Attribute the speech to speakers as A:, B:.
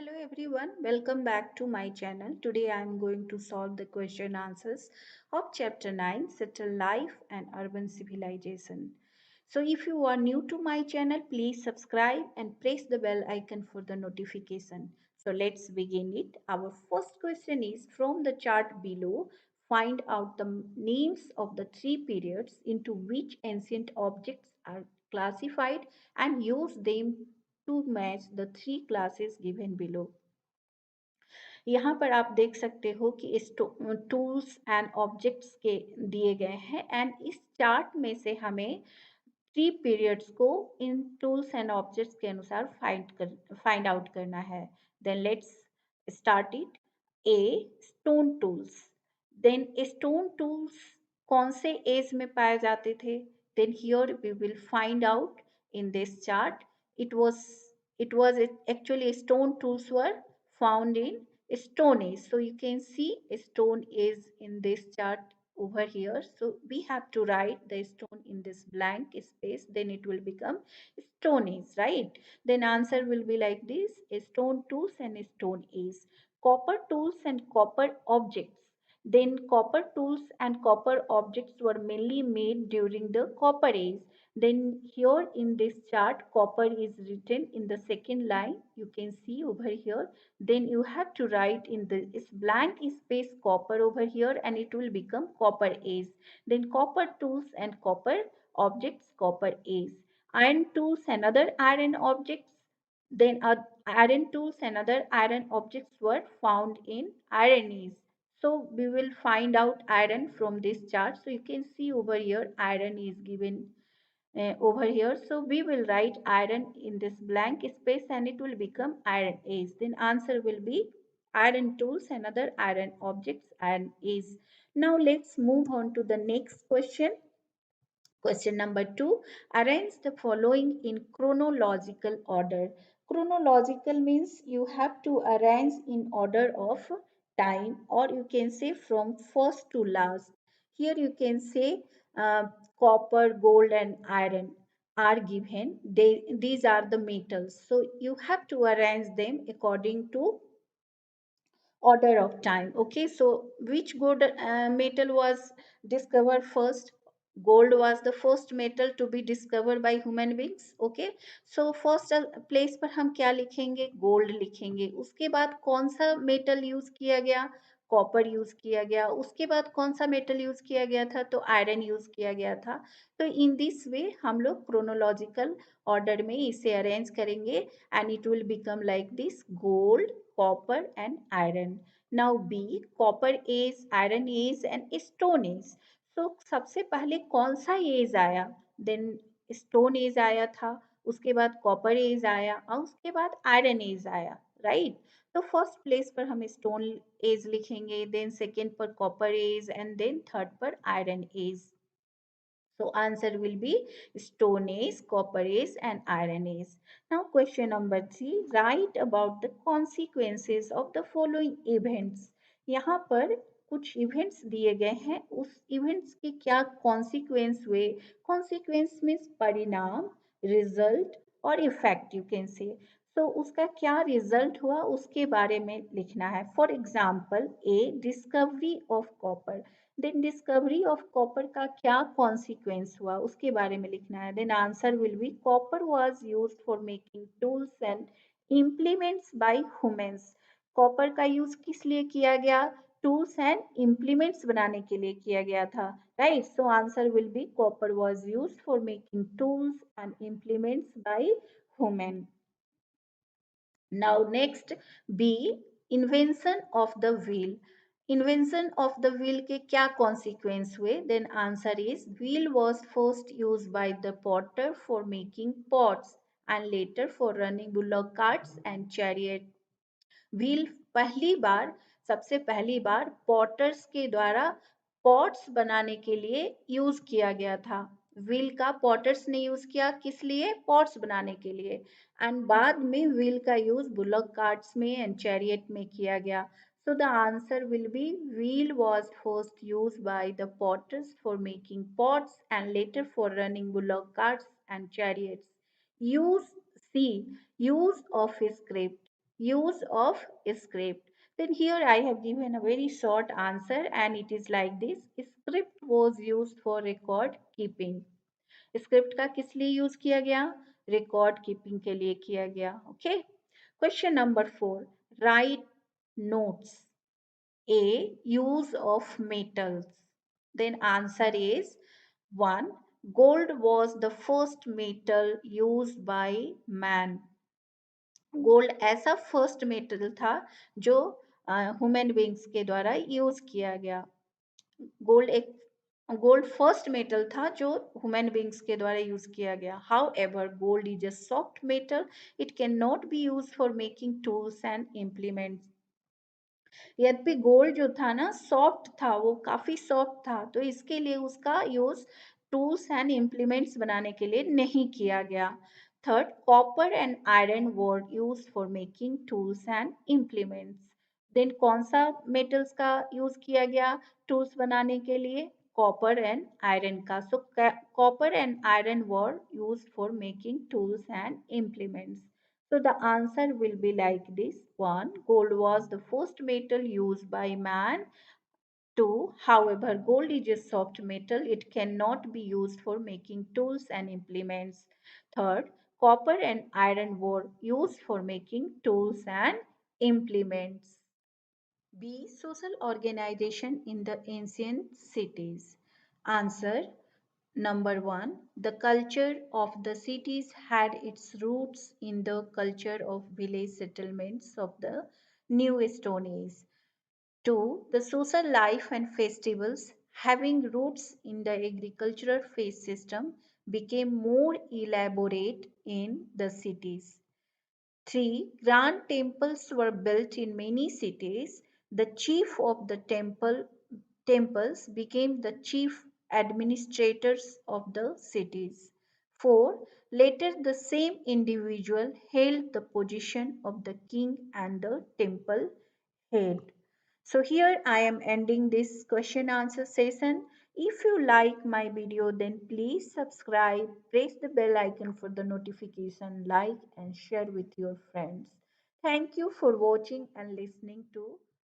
A: Hello everyone, welcome back to my channel. Today I am going to solve the question answers of chapter 9 Settled Life and Urban Civilization. So if you are new to my channel, please subscribe and press the bell icon for the notification. So let's begin it. Our first question is from the chart below. Find out the names of the three periods into which ancient objects are classified and use them to match the three classes given below. यहाँ पर आप देख सकते हो कि इस tools and objects के दिए गए हैं एंड इस चार्ट में से हमें थ्री पीरियड्स को इन टूल्स एंड ऑब्जेक्ट्स के अनुसार फाइंड आउट करना है. Then let's start it. A stone tools. Then stone tools कौन से एज में पाए जाते थे? Then here we will find out in this chart. It was actually stone tools were found in stone age. So you can see stone is in this chart over here. So we have to write the stone in this blank space. Then it will become stone age, right? Then answer will be like this: stone tools and stone age. Copper tools and copper objects. Then copper tools and copper objects were mainly made during the copper age. Then here in this chart, copper is written in the second line. You can see over here. Then you have to write in this blank space copper over here and it will become copper age. Then copper tools and copper objects, copper age. Iron tools and other iron objects. Then iron tools and other iron objects were found in iron age. So we will find out iron from this chart. So you can see over here iron is given over here. So we will write iron in this blank space and it will become iron age. Then answer will be iron tools and other iron objects, iron age. Now let's move on to the next question. Question number 2. Arrange the following in chronological order. Chronological means you have to arrange in order of time, or you can say from first to last. Here you can say copper, gold and iron are given. These are the metals. So you have to arrange them according to order of time. Okay, so which gold metal was discovered first? Gold was the first metal to be discovered by human beings. Okay, so first place पर हम क्या लिखेंगे? Gold लिखेंगे. उसके बाद कौन सा metal use किया गया? कॉपर यूज किया गया. उसके बाद कौन सा मेटल यूज किया गया था? तो आयरन यूज किया गया था. तो इन दिस वे हम लोग क्रोनोलॉजिकल ऑर्डर में इसे अरेंज करेंगे and it will become like this: gold, copper and iron. Now B, copper age, iron age and stone age. So सबसे पहले कौन सा एज आया? देन स्टोन एज आया था, उसके बाद कॉपर एज आया और उसके बाद आयरन एज आया, राइट? तो फर्स्ट प्लेस पर हम स्टोन एज लिखेंगे, देन सेकेंड पर copper age and then third पर iron age. So answer will be stone age, copper age and iron age. Now question number 3. Write about the consequences of the following events. यहाँ पर कुछ events दिए गए हैं, उस events के क्या कॉन्सिक्वेंस हुए? कॉन्सिक्वेंस मीन्स परिणाम, रिजल्ट और इफेक्ट यू कैन से. तो उसका क्या रिजल्ट हुआ उसके बारे में लिखना है. For example a discovery of copper. Then discovery of copper का क्या कॉन्सिक्वेंस हुआ उसके बारे में लिखना है. Then answer will be copper was used for making tools and implements by humans. Copper का यूज किस लिए किया गया? टूल्स एंड इम्प्लीमेंट्स बनाने के लिए किया गया था, right? So answer will be copper was used for making tools and implements by human. Now next B, invention of the wheel. Invention of the wheel के क्या consequence हुए? Then answer is wheel was first used by the potter for making pots and later for running bullock carts and chariot. Wheel पहली बार, सबसे पहली बार potter's के द्वारा pots बनाने के लिए यूज किया गया था. व्हील का पॉटर्स ने यूज किया किस लिए? पॉट्स बनाने के लिए. एंड बाद में व्हील का यूज बुलक कार्ट्स में एंड चैरियट में किया गया. So the answer will be wheel was first used by the potters for making pots and later for running bullock carts and chariots. Use C, use of script. Use of script. Then here I have given a very short answer and it is like this. Script was used for record keeping. Script का किस लिए use किया गया? Record keeping के लिए किया गया. Okay. Question number 4. Right notes. A. Use of metals. Then answer is 1. Gold was the first metal used by man. Gold ऐसा फर्स्ट मेटल था जो ह्यूमन बींग्स के द्वारा यूज किया गया. गोल्ड एक गोल्ड फर्स्ट मेटल था जो ह्यूमन बींग्स के द्वारा यूज किया गया. How ever gold is a soft metal. It can not be use for making tools and implements. यद्यपि गोल्ड जो था ना सॉफ्ट था, वो काफी सॉफ्ट था, तो इसके लिए उसका यूज टूल्स एंड इम्प्लीमेंट्स बनाने के लिए नहीं किया गया. Third, copper and iron were use for making tools and implements. Then कौन सा मेटल्स का यूज किया गया टूल्स बनाने के लिए? कॉपर एंड आयरन का. सो copper and iron were use for making tools and implements. So the answer will be like this. 1. Gold was the first metal used by man. 2. However, gold is a soft metal. It cannot be used for making tools and implements. Third, copper and iron were used for making tools and implements. B. Social organization in the ancient cities. Answer. Number 1. The culture of the cities had its roots in the culture of village settlements of the New Stone Age. 2. The social life and festivals, having roots in the agricultural phase system, became more elaborate in the cities. 3. Grand temples were built in many cities. The chief of the temples became the chief administrators of the cities. 4. Later, the same individual held the position of the king and the temple head. So here I am ending this question answer session. If you like my video, then please subscribe, press the bell icon for the notification, like and share with your friends. Thank you for watching and listening to